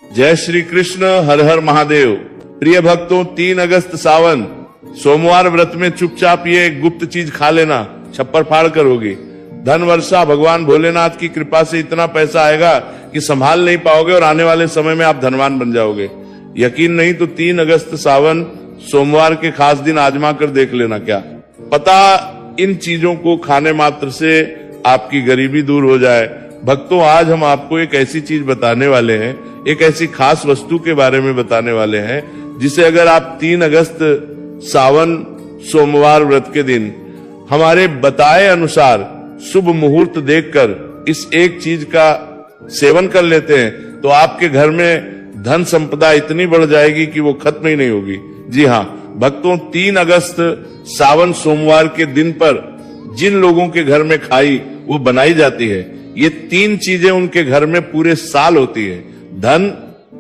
जय श्री कृष्ण, हर हर महादेव। प्रिय भक्तों, 3 अगस्त सावन सोमवार व्रत में चुपचाप ये गुप्त चीज खा लेना, छप्पर फाड़ कर होगी। धन वर्षा भगवान भोलेनाथ की कृपा से इतना पैसा आएगा कि संभाल नहीं पाओगे और आने वाले समय में आप धनवान बन जाओगे। यकीन नहीं तो 3 अगस्त सावन सोमवार के खास दिन आजमा कर देख लेना। क्या पता इन चीजों को खाने मात्र से आपकी गरीबी दूर हो जाए। भक्तों, आज हम आपको एक ऐसी चीज बताने वाले हैं, एक ऐसी खास वस्तु के बारे में बताने वाले हैं जिसे अगर आप 3 अगस्त सावन सोमवार व्रत के दिन हमारे बताए अनुसार शुभ मुहूर्त देखकर इस एक चीज का सेवन कर लेते हैं तो आपके घर में धन संपदा इतनी बढ़ जाएगी कि वो खत्म ही नहीं होगी। जी हाँ भक्तों, 3 अगस्त सावन सोमवार के दिन पर जिन लोगों के घर में खाई वो बनाई जाती है, ये 3 चीजें उनके घर में पूरे साल होती है। धन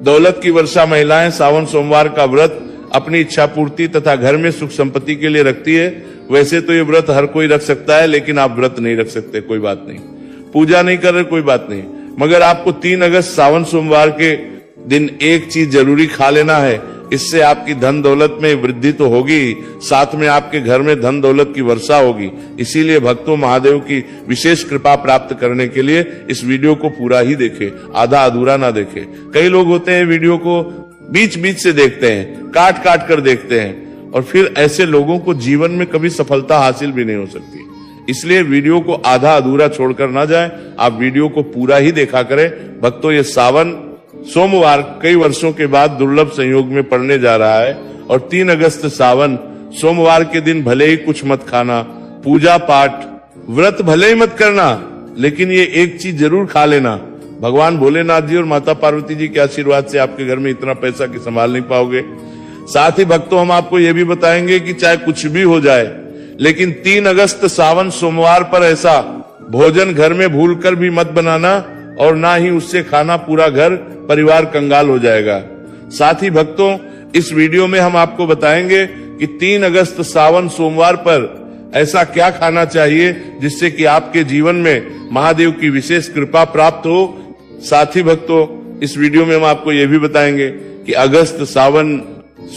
दौलत की वर्षा महिलाएं सावन सोमवार का व्रत अपनी इच्छा पूर्ति तथा घर में सुख संपत्ति के लिए रखती है। वैसे तो ये व्रत हर कोई रख सकता है, लेकिन आप व्रत नहीं रख सकते, कोई बात नहीं। पूजा नहीं कर रहे, कोई बात नहीं, मगर आपको 3 अगस्त सावन सोमवार के दिन एक चीज जरूरी खा लेना है। इससे आपकी धन दौलत में वृद्धि तो होगी, साथ में आपके घर में धन दौलत की वर्षा होगी। इसीलिए भक्तों, महादेव की विशेष कृपा प्राप्त करने के लिए इस वीडियो को पूरा ही देखें, आधा अधूरा ना देखें। कई लोग होते हैं वीडियो को बीच बीच से देखते हैं, काट काट कर देखते हैं, और फिर ऐसे लोगों को जीवन में कभी सफलता हासिल भी नहीं हो सकती। इसलिए वीडियो को आधा अधूरा छोड़कर ना जाए, आप वीडियो को पूरा ही देखा करें। भक्तों, ये सावन सोमवार कई वर्षों के बाद दुर्लभ संयोग में पड़ने जा रहा है और 3 अगस्त सावन सोमवार के दिन भले ही कुछ मत खाना, पूजा पाठ व्रत भले ही मत करना, लेकिन ये एक चीज जरूर खा लेना। भगवान भोलेनाथ जी और माता पार्वती जी के आशीर्वाद से आपके घर में इतना पैसा कि संभाल नहीं पाओगे। साथ ही भक्तों, हम आपको ये भी बताएंगे कि चाहे कुछ भी हो जाए, लेकिन 3 अगस्त सावन सोमवार पर ऐसा भोजन घर में भूलकर भी मत बनाना और ना ही उससे खाना, पूरा घर परिवार कंगाल हो जाएगा। साथ ही भक्तों, इस वीडियो में हम आपको बताएंगे कि 3 अगस्त सावन सोमवार पर ऐसा क्या खाना चाहिए जिससे कि आपके जीवन में महादेव की विशेष कृपा प्राप्त हो। साथ ही भक्तों, इस वीडियो में हम आपको ये भी बताएंगे कि अगस्त सावन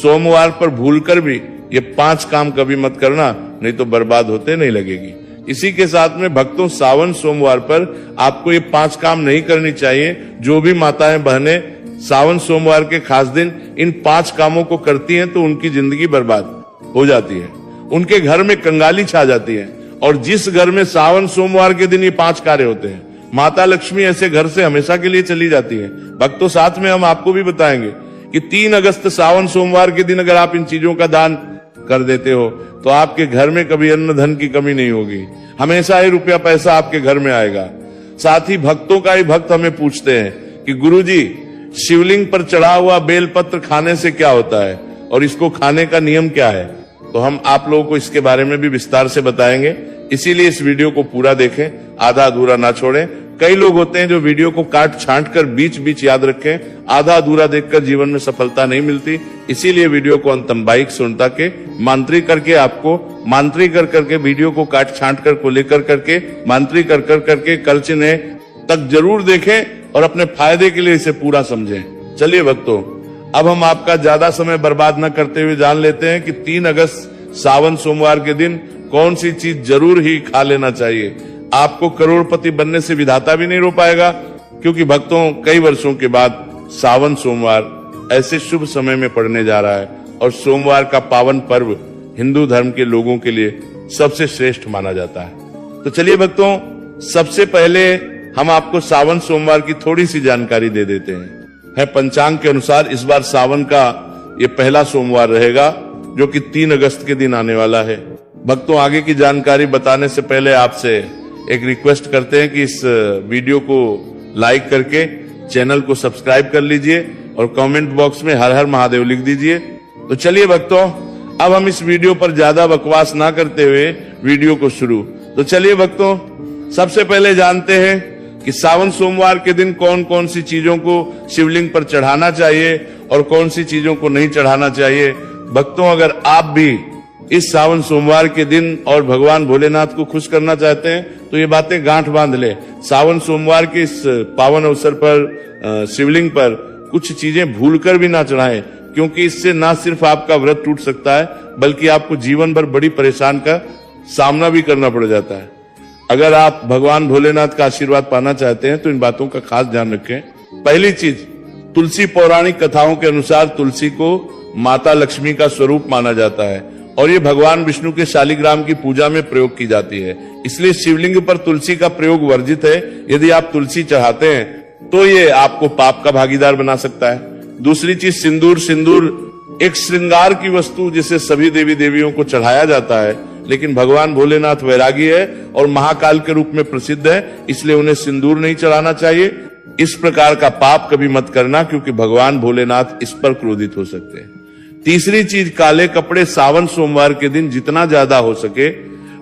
सोमवार पर भूलकर भी ये 5 काम कभी मत करना, नहीं तो बर्बाद होते नहीं लगेगी। इसी के साथ में भक्तों, सावन सोमवार पर आपको ये 5 काम नहीं करनी चाहिए। जो भी माताएं बहनें सावन सोमवार के खास दिन इन 5 कामों को करती हैं तो उनकी जिंदगी बर्बाद हो जाती है, उनके घर में कंगाली छा जाती है। और जिस घर में सावन सोमवार के दिन ये 5 कार्य होते हैं, माता लक्ष्मी ऐसे घर से हमेशा के लिए चली जाती है। भक्तों, साथ में हम आपको भी बताएंगे कि 3 अगस्त सावन सोमवार के दिन अगर आप इन चीजों का दान कर देते हो तो आपके घर में कभी अन्न धन की कमी नहीं होगी, हमेशा ही रुपया पैसा आपके घर में आएगा। साथ ही भक्तों का ही भक्त हमें पूछते हैं कि गुरुजी, शिवलिंग पर चढ़ा हुआ बेलपत्र खाने से क्या होता है और इसको खाने का नियम क्या है, तो हम आप लोगों को इसके बारे में भी विस्तार से बताएंगे। इसीलिए इस वीडियो को पूरा देखें, आधा अधूरा ना छोड़ें। कई लोग होते हैं जो वीडियो को काट छांट कर बीच बीच याद रखें, आधा अधूरा देखकर जीवन में सफलता नहीं मिलती। इसीलिए वीडियो को अंतम बाइक सुनता के मांत्रिक करके आपको मांत्रिक कर करके वीडियो को काट छांट कर को लेकर करके मांत्रिक कर करके कल चिन्ह तक जरूर देखें और अपने फायदे के लिए इसे पूरा समझें। चलिए भक्तों, अब हम आपका ज्यादा समय बर्बाद न करते हुए जान लेते हैं कि 3 अगस्त सावन सोमवार के दिन कौन सी चीज जरूर ही खा लेना चाहिए। आपको करोड़पति बनने से विधाता भी नहीं रोक पाएगा, क्योंकि भक्तों, कई वर्षों के बाद सावन सोमवार ऐसे शुभ समय में पड़ने जा रहा है और सोमवार का पावन पर्व हिंदू धर्म के लोगों के लिए सबसे श्रेष्ठ माना जाता है। तो चलिए भक्तों, सबसे पहले हम आपको सावन सोमवार की थोड़ी सी जानकारी दे देते हैं। पंचांग के अनुसार इस बार सावन का ये पहला सोमवार रहेगा, जो कि 3 अगस्त के दिन आने वाला है। भक्तों, आगे की जानकारी बताने से पहले आपसे एक रिक्वेस्ट करते हैं कि इस वीडियो को लाइक करके चैनल को सब्सक्राइब कर लीजिए और कमेंट बॉक्स में हर हर महादेव लिख दीजिए। तो चलिए भक्तों, अब हम इस वीडियो पर ज्यादा बकवास ना करते हुए वीडियो को शुरू। तो चलिए भक्तों, सबसे पहले जानते हैं कि सावन सोमवार के दिन कौन कौन सी चीजों को शिवलिंग पर चढ़ाना चाहिए और कौन सी चीजों को नहीं चढ़ाना चाहिए। भक्तों, अगर आप भी इस सावन सोमवार के दिन और भगवान भोलेनाथ को खुश करना चाहते हैं तो ये बातें गांठ बांध ले। सावन सोमवार के इस पावन अवसर पर शिवलिंग पर कुछ चीजें भूलकर भी ना चढ़ाएं, क्योंकि इससे ना सिर्फ आपका व्रत टूट सकता है बल्कि आपको जीवन भर बड़ी परेशान का सामना भी करना पड़ जाता है। अगर आप भगवान भोलेनाथ का आशीर्वाद पाना चाहते हैं तो इन बातों का खास ध्यान रखें। पहली चीज, तुलसी पौराणिक कथाओं के अनुसार तुलसी को माता लक्ष्मी का स्वरूप माना जाता है और ये भगवान विष्णु के शालिग्राम की पूजा में प्रयोग की जाती है, इसलिए शिवलिंग पर तुलसी का प्रयोग वर्जित है। यदि आप तुलसी चढ़ाते हैं तो ये आपको पाप का भागीदार बना सकता है। दूसरी चीज, सिंदूर एक श्रृंगार की वस्तु जिसे सभी देवी देवियों को चढ़ाया जाता है, लेकिन भगवान भोलेनाथ वैरागी है और महाकाल के रूप में प्रसिद्ध है, इसलिए उन्हें सिंदूर नहीं चढ़ाना चाहिए। इस प्रकार का पाप कभी मत करना, क्योंकि भगवान भोलेनाथ इस पर क्रोधित हो सकते हैं। तीसरी चीज, काले कपड़े सावन सोमवार के दिन जितना ज्यादा हो सके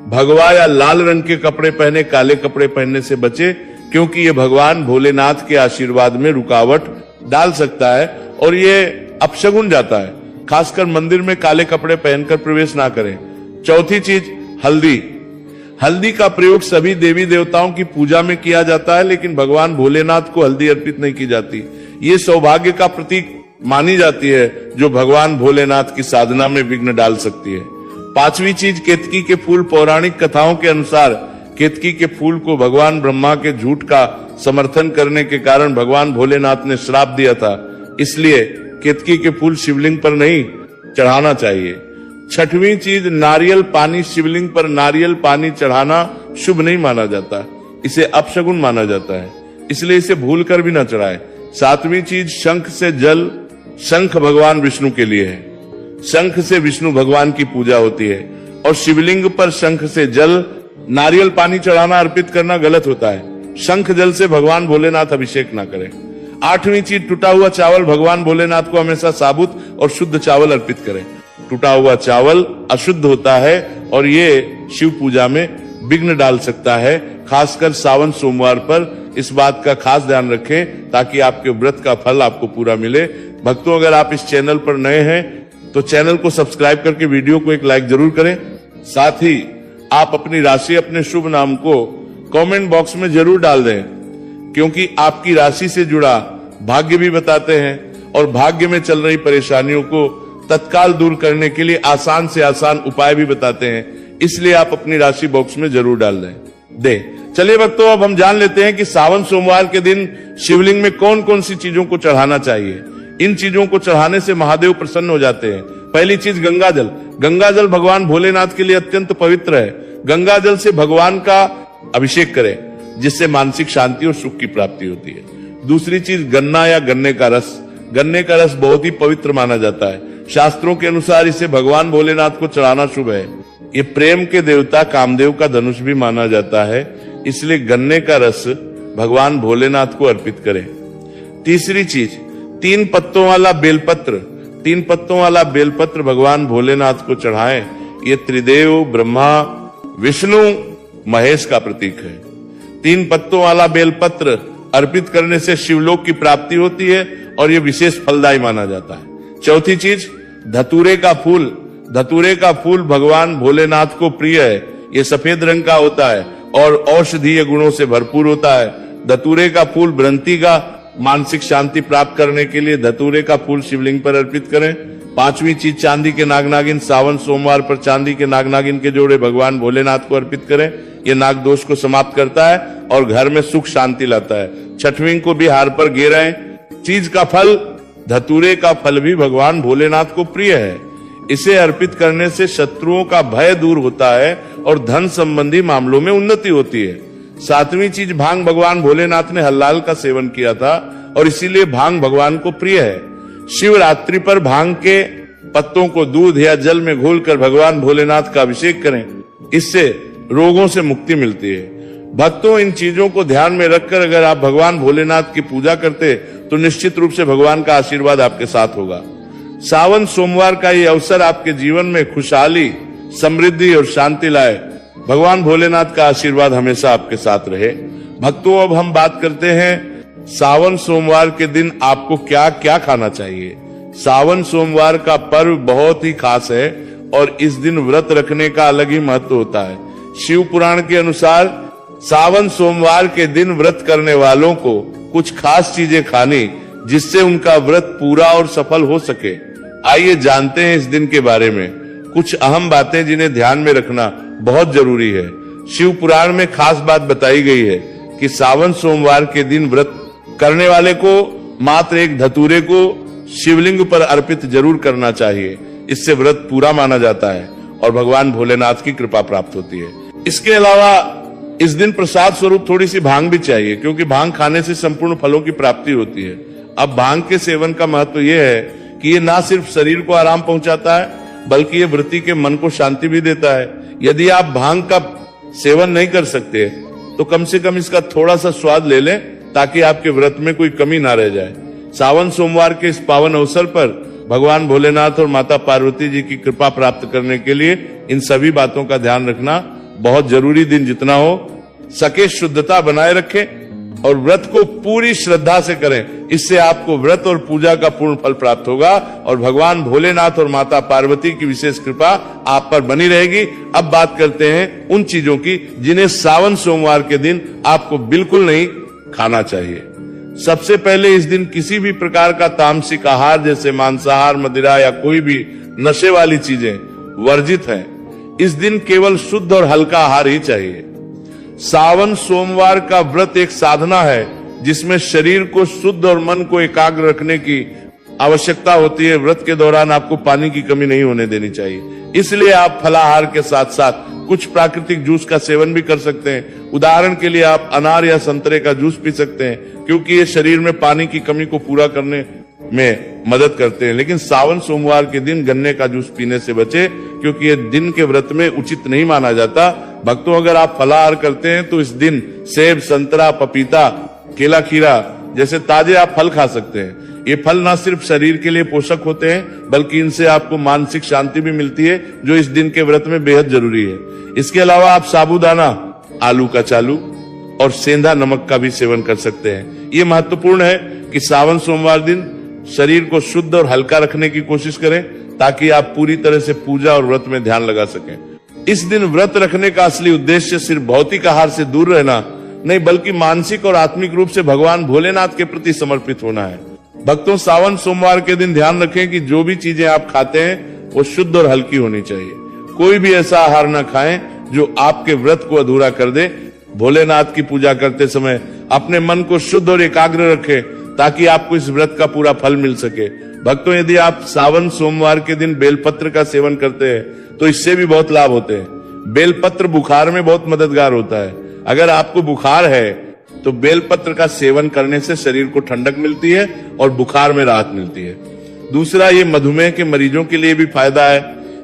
भगवा या लाल रंग के कपड़े पहने, काले कपड़े पहनने से बचे, क्योंकि ये भगवान भोलेनाथ के आशीर्वाद में रुकावट डाल सकता है और ये अपशगुन जाता है। खासकर मंदिर में काले कपड़े पहनकर प्रवेश ना करें। चौथी चीज, हल्दी का प्रयोग सभी देवी देवताओं की पूजा में किया जाता है, लेकिन भगवान भोलेनाथ को हल्दी अर्पित नहीं की जाती। ये सौभाग्य का प्रतीक मानी जाती है, जो भगवान भोलेनाथ की साधना में विघ्न डाल सकती है। पांचवी चीज, केतकी के फूल पौराणिक कथाओं के अनुसार केतकी के फूल को भगवान ब्रह्मा के झूठ का समर्थन करने के कारण भगवान भोलेनाथ ने श्राप दिया था, इसलिए केतकी के फूल शिवलिंग पर नहीं चढ़ाना चाहिए। छठवीं चीज, नारियल पानी, शिवलिंग पर नारियल पानी चढ़ाना शुभ नहीं माना जाता, इसे अपशगुन माना जाता है, इसलिए इसे भूल कर भी ना चढ़ाए। सातवीं चीज, शंख से जल, शंख भगवान विष्णु के लिए है, शंख से विष्णु भगवान की पूजा होती है और शिवलिंग पर शंख से जल, नारियल पानी चढ़ाना अर्पित करना गलत होता है। शंख जल से भगवान भोलेनाथ अभिषेक ना करें। आठवीं चीज, टूटा हुआ चावल, भगवान भोलेनाथ को हमेशा साबुत और शुद्ध चावल अर्पित करें। टूटा हुआ चावल अशुद्ध होता है और ये शिव पूजा में विघ्न डाल सकता है। खासकर सावन सोमवार पर इस बात का खास ध्यान रखें ताकि आपके व्रत का फल आपको पूरा मिले। भक्तों, अगर आप इस चैनल पर नए हैं तो चैनल को सब्सक्राइब करके वीडियो को एक लाइक जरूर करें। साथ ही आप अपनी राशि, अपने शुभ नाम को कमेंट बॉक्स में जरूर डाल दें, क्योंकि आपकी राशि से जुड़ा भाग्य भी बताते हैं और भाग्य में चल रही परेशानियों को तत्काल दूर करने के लिए आसान से आसान उपाय भी बताते हैं, इसलिए आप अपनी राशि बॉक्स में जरूर डाल दें। चलिए भक्तों, अब हम जान लेते हैं कि सावन सोमवार के दिन शिवलिंग में कौन कौन सी चीजों को चढ़ाना चाहिए। इन चीजों को चढ़ाने से महादेव प्रसन्न हो जाते हैं। पहली चीज, गंगा जल। गंगा जल भगवान भोलेनाथ के लिए अत्यंत पवित्र है। गंगा जल से भगवान का अभिषेक करें, जिससे मानसिक शांति और सुख की प्राप्ति होती है। दूसरी चीज, गन्ना या गन्ने का रस। गन्ने का रस बहुत ही पवित्र माना जाता है। शास्त्रों के अनुसार इसे भगवान भोलेनाथ को चढ़ाना शुभ है। ये प्रेम के देवता कामदेव का धनुष भी माना जाता है, इसलिए गन्ने का रस भगवान भोलेनाथ को अर्पित करें। तीसरी चीज, 3 पत्तों वाला बेलपत्र। 3 पत्तों वाला बेलपत्र भगवान भोलेनाथ को चढ़ाएं। ये त्रिदेव ब्रह्मा, विष्णु, महेश का प्रतीक है। 3 पत्तों वाला बेलपत्र अर्पित करने से शिवलोक की प्राप्ति होती है और यह विशेष फलदायी माना जाता है। चौथी चीज, धतूरे का फूल। धतूरे का फूल भगवान भोलेनाथ को प्रिय है। ये सफेद रंग का होता है और औषधीय गुणों से भरपूर होता है। धतूरे का फूल भ्रंति का मानसिक शांति प्राप्त करने के लिए धतूरे का फूल शिवलिंग पर अर्पित करें। पांचवी चीज, चांदी के नागनागिन। सावन सोमवार पर चांदी के नागनागिन के जोड़े भगवान भोलेनाथ को अर्पित करें। ये नाग दोष को समाप्त करता है और घर में सुख शांति लाता है। छठवीं को भी हार पर घेरें। चीज का फल, धतूरे का फल भी भगवान भोलेनाथ को प्रिय है। इसे अर्पित करने से शत्रुओं का भय दूर होता है और धन संबंधी मामलों में उन्नति होती है। सातवीं चीज, भांग। भगवान भोलेनाथ ने हलाल का सेवन किया था और इसीलिए भांग भगवान को प्रिय है। शिवरात्रि पर भांग के पत्तों को दूध या जल में घोलकर भगवान भोलेनाथ का अभिषेक करें, इससे रोगों से मुक्ति मिलती है। भक्तों, इन चीजों को ध्यान में रखकर अगर आप भगवान भोलेनाथ की पूजा करते तो निश्चित रूप से भगवान का आशीर्वाद आपके साथ होगा। सावन सोमवार का ये अवसर आपके जीवन में खुशहाली, समृद्धि और शांति लाए। भगवान भोलेनाथ का आशीर्वाद हमेशा आपके साथ रहे। भक्तों, अब हम बात करते हैं सावन सोमवार के दिन आपको क्या क्या खाना चाहिए। सावन सोमवार का पर्व बहुत ही खास है और इस दिन व्रत रखने का अलग ही महत्व होता है। शिव पुराण के अनुसार सावन सोमवार के दिन व्रत करने वालों को कुछ खास चीजें खानी, जिससे उनका व्रत पूरा और सफल हो सके। आइए जानते हैं इस दिन के बारे में कुछ अहम बातें जिन्हें ध्यान में रखना बहुत जरूरी है। शिव पुराण में खास बात बताई गई है कि सावन सोमवार के दिन व्रत करने वाले को मात्र एक धतूरे को शिवलिंग पर अर्पित जरूर करना चाहिए। इससे व्रत पूरा माना जाता है और भगवान भोलेनाथ की कृपा प्राप्त होती है। इसके अलावा इस दिन प्रसाद स्वरूप थोड़ी सी भांग भी चाहिए, क्योंकि भांग खाने से संपूर्ण फलों की प्राप्ति होती है। अब भांग के सेवन का महत्व यह है कि ये ना सिर्फ शरीर को आराम पहुंचाता है, बल्कि ये वृत्ति के मन को शांति भी देता है। यदि आप भांग का सेवन नहीं कर सकते तो कम से कम इसका थोड़ा सा स्वाद ले लें, ताकि आपके व्रत में कोई कमी ना रह जाए। सावन सोमवार के इस पावन अवसर पर भगवान भोलेनाथ और माता पार्वती जी की कृपा प्राप्त करने के लिए इन सभी बातों का ध्यान रखना बहुत जरूरी। दिन जितना हो सके शुद्धता बनाए रखें और व्रत को पूरी श्रद्धा से करें। इससे आपको व्रत और पूजा का पूर्ण फल प्राप्त होगा और भगवान भोलेनाथ और माता पार्वती की विशेष कृपा आप पर बनी रहेगी। अब बात करते हैं उन चीजों की जिन्हें सावन सोमवार के दिन आपको बिल्कुल नहीं खाना चाहिए। सबसे पहले इस दिन किसी भी प्रकार का तामसिक आहार जैसे मांसाहार, मदिरा या कोई भी नशे वाली चीजें वर्जित हैं। इस दिन केवल शुद्ध और हल्का आहार ही चाहिए। सावन सोमवार का व्रत एक साधना है जिसमें शरीर को शुद्ध और मन को एकाग्र रखने की आवश्यकता होती है। व्रत के दौरान आपको पानी की कमी नहीं होने देनी चाहिए, इसलिए आप फलाहार के साथ साथ कुछ प्राकृतिक जूस का सेवन भी कर सकते हैं। उदाहरण के लिए आप अनार या संतरे का जूस पी सकते हैं, क्योंकि ये शरीर में पानी की कमी को पूरा करने में मदद करते हैं। लेकिन सावन सोमवार के दिन गन्ने का जूस पीने से बचे, क्योंकि ये दिन के व्रत में उचित नहीं माना जाता। भक्तों, अगर आप फलाहार करते हैं तो इस दिन सेब, संतरा, पपीता, केला, खीरा जैसे ताजे आप फल खा सकते हैं। ये फल न सिर्फ शरीर के लिए पोषक होते हैं, बल्कि इनसे आपको मानसिक शांति भी मिलती है, जो इस दिन के व्रत में बेहद जरूरी है। इसके अलावा आप साबूदाना, आलू का चालू और सेंधा नमक का भी सेवन कर सकते हैं। ये महत्वपूर्ण है कि सावन सोमवार दिन शरीर को शुद्ध और हल्का रखने की कोशिश करें, ताकि आप पूरी तरह से पूजा और व्रत में ध्यान लगा सकें। इस दिन व्रत रखने का असली उद्देश्य सिर्फ भौतिक आहार से दूर रहना नहीं, बल्कि मानसिक और आत्मिक रूप से भगवान भोलेनाथ के प्रति समर्पित होना है। भक्तों, सावन सोमवार के दिन ध्यान रखें कि जो भी चीजें आप खाते हैं वो शुद्ध और हल्की होनी चाहिए। कोई भी ऐसा आहार न खाएं जो आपके व्रत को अधूरा कर दे। भोलेनाथ की पूजा करते समय अपने मन को शुद्ध और एकाग्र रखें, ताकि आपको इस व्रत का पूरा फल मिल सके। भक्तों, यदि आप सावन सोमवार के दिन बेलपत्र का सेवन करते हैं तो इससे भी बहुत लाभ होते हैं। बेलपत्र बुखार में बहुत मददगार होता है। अगर आपको बुखार है तो बेलपत्र का सेवन करने से शरीर को ठंडक मिलती है और बुखार में राहत मिलती है। दूसरा, ये मधुमेह के मरीजों के लिए भी फायदा है।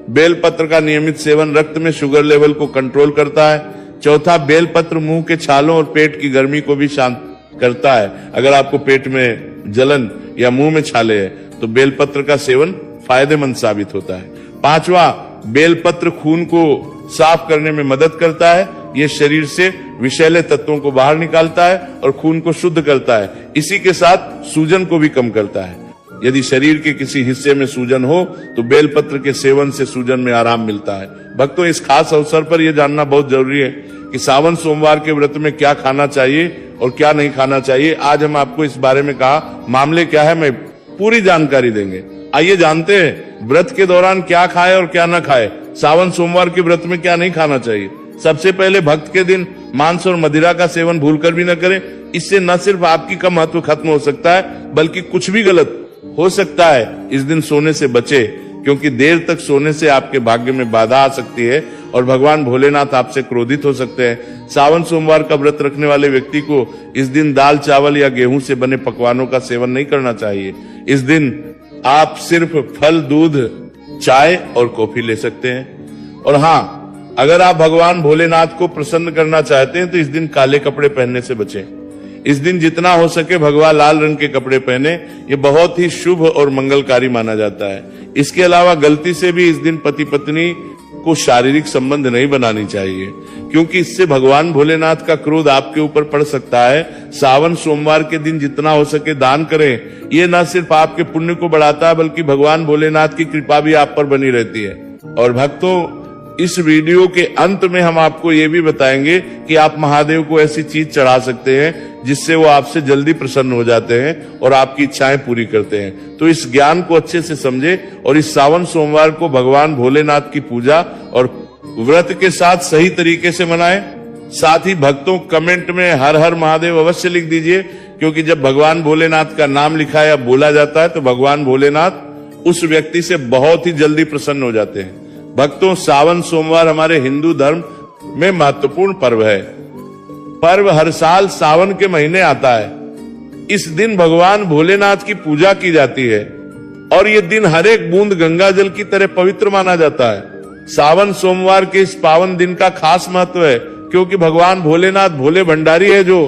बेलपत्र का नियमित सेवन रक्त में शुगर लेवल को कंट्रोल करता है। चौथा, बेलपत्र मुंह के छालों और पेट की गर्मी को भी शांत करता है। अगर आपको पेट में जलन या मुंह में छाले है तो बेलपत्र का सेवन फायदेमंद साबित होता है। पांचवा, बेलपत्र खून को साफ करने में मदद करता है। ये शरीर से विषैले तत्वों को बाहर निकालता है और खून को शुद्ध करता है। इसी के साथ सूजन को भी कम करता है। यदि शरीर के किसी हिस्से में सूजन हो तो बेलपत्र के सेवन से सूजन में आराम मिलता है। भक्तों, इस खास अवसर पर यह जानना बहुत जरूरी है कि सावन सोमवार के व्रत में क्या खाना चाहिए और क्या नहीं खाना चाहिए। आज हम आपको इस बारे में कहा मामले क्या है, मैं पूरी जानकारी देंगे। आइए जानते हैं व्रत के दौरान क्या खाए और क्या ना खाए। सावन सोमवार के व्रत में क्या नहीं खाना चाहिए। सबसे पहले, भक्त के दिन मांस और मदिरा का सेवन भूलकर भी न करें। इससे न सिर्फ आपकी का महत्व खत्म हो सकता है, बल्कि कुछ भी गलत हो सकता है। इस दिन सोने से बचे, क्योंकि देर तक सोने से आपके भाग्य में बाधा आ सकती है और भगवान भोलेनाथ आपसे क्रोधित हो सकते हैं। सावन सोमवार का व्रत रखने वाले व्यक्ति को इस दिन दाल, चावल या गेहूं से बने पकवानों का सेवन नहीं करना चाहिए। इस दिन आप सिर्फ फल, दूध, चाय और कॉफी ले सकते हैं। और हाँ, अगर आप भगवान भोलेनाथ को प्रसन्न करना चाहते हैं तो इस दिन काले कपड़े पहनने से बचें। इस दिन जितना हो सके भगवान लाल रंग के कपड़े पहने। ये बहुत ही शुभ और मंगलकारी माना जाता है। इसके अलावा गलती से भी इस दिन पति पत्नी को शारीरिक संबंध नहीं बनानी चाहिए, क्योंकि इससे भगवान भोलेनाथ का क्रोध आपके ऊपर पड़ सकता है। सावन सोमवार के दिन जितना हो सके दान करें। ये न सिर्फ आपके पुण्य को बढ़ाता है, बल्कि भगवान भोलेनाथ की कृपा भी आप पर बनी रहती है। और भक्तों, इस वीडियो के अंत में हम आपको ये भी बताएंगे कि आप महादेव को ऐसी चीज चढ़ा सकते हैं जिससे वो आपसे जल्दी प्रसन्न हो जाते हैं और आपकी इच्छाएं पूरी करते हैं। तो इस ज्ञान को अच्छे से समझे और इस सावन सोमवार को भगवान भोलेनाथ की पूजा और व्रत के साथ सही तरीके से मनाएं। साथ ही भक्तों कमेंट में हर हर महादेव अवश्य लिख दीजिए, क्योंकि जब भगवान भोलेनाथ का नाम लिखा या बोला जाता है तो भगवान भोलेनाथ उस व्यक्ति से बहुत ही जल्दी प्रसन्न हो जाते हैं। भक्तों, सावन सोमवार हमारे हिंदू धर्म में महत्वपूर्ण पर्व है। पर्व हर साल सावन के महीने आता है। इस दिन भगवान भोलेनाथ की पूजा की जाती है और ये दिन हर एक बूंद गंगा जल की तरह पवित्र माना जाता है। सावन सोमवार के इस पावन दिन का खास महत्व है, क्योंकि भगवान भोलेनाथ भोले भंडारी है जो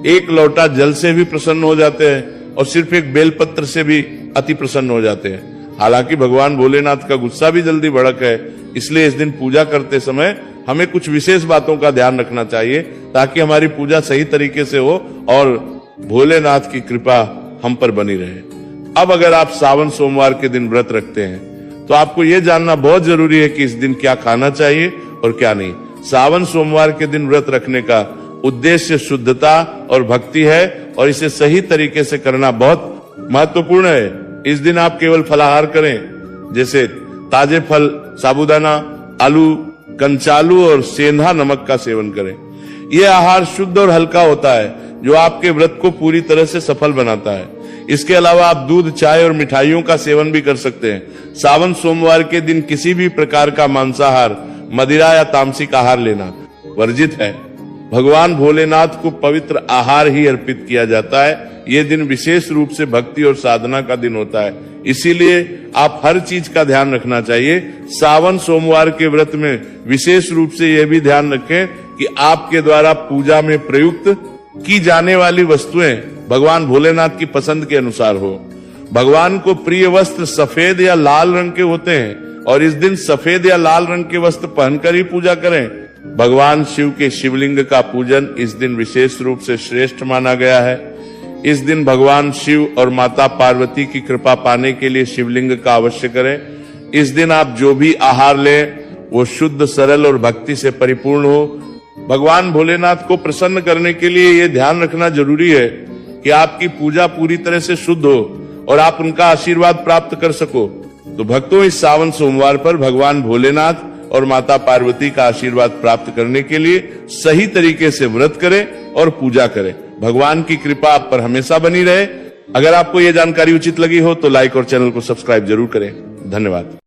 एक लोटा जल से भी प्रसन्न हो जाते हैं और सिर्फ एक बेलपत्र से भी अति प्रसन्न हो जाते हैं। हालांकि भगवान भोलेनाथ का गुस्सा भी जल्दी भड़क है, इसलिए इस दिन पूजा करते समय हमें कुछ विशेष बातों का ध्यान रखना चाहिए ताकि हमारी पूजा सही तरीके से हो और भोलेनाथ की कृपा हम पर बनी रहे। अब अगर आप सावन सोमवार के दिन व्रत रखते हैं तो आपको यह जानना बहुत जरूरी है कि इस दिन क्या खाना चाहिए और क्या नहीं। सावन सोमवार के दिन व्रत रखने का उद्देश्य शुद्धता और भक्ति है और इसे सही तरीके से करना बहुत महत्वपूर्ण है। इस दिन आप केवल फलाहार करें, जैसे ताजे फल, साबूदाना, आलू, कंचालू और सेंधा नमक का सेवन करें। यह आहार शुद्ध और हल्का होता है जो आपके व्रत को पूरी तरह से सफल बनाता है। इसके अलावा आप दूध, चाय और मिठाइयों का सेवन भी कर सकते हैं। सावन सोमवार के दिन किसी भी प्रकार का मांसाहार, मदिरा या तामसिक आहार लेना वर्जित है। भगवान भोलेनाथ को पवित्र आहार ही अर्पित किया जाता है। ये दिन विशेष रूप से भक्ति और साधना का दिन होता है, इसीलिए आप हर चीज का ध्यान रखना चाहिए। सावन सोमवार के व्रत में विशेष रूप से यह भी ध्यान रखें कि आपके द्वारा पूजा में प्रयुक्त की जाने वाली वस्तुएं भगवान भोलेनाथ की पसंद के अनुसार हो। भगवान को प्रिय वस्त्र सफेद या लाल रंग के होते हैं और इस दिन सफेद या लाल रंग के वस्त्र पहनकर ही पूजा करें। भगवान शिव के शिवलिंग का पूजन इस दिन विशेष रूप से श्रेष्ठ माना गया है। इस दिन भगवान शिव और माता पार्वती की कृपा पाने के लिए शिवलिंग का अवश्य करें। इस दिन आप जो भी आहार लें वो शुद्ध, सरल और भक्ति से परिपूर्ण हो। भगवान भोलेनाथ को प्रसन्न करने के लिए ये ध्यान रखना जरूरी है कि आपकी पूजा पूरी तरह से शुद्ध हो और आप उनका आशीर्वाद प्राप्त कर सको। तो भक्तों, इस सावन सोमवार पर भगवान भोलेनाथ और माता पार्वती का आशीर्वाद प्राप्त करने के लिए सही तरीके से व्रत करें और पूजा करें। भगवान की कृपा आप पर हमेशा बनी रहे। अगर आपको यह जानकारी उचित लगी हो तो लाइक और चैनल को सब्सक्राइब जरूर करें। धन्यवाद।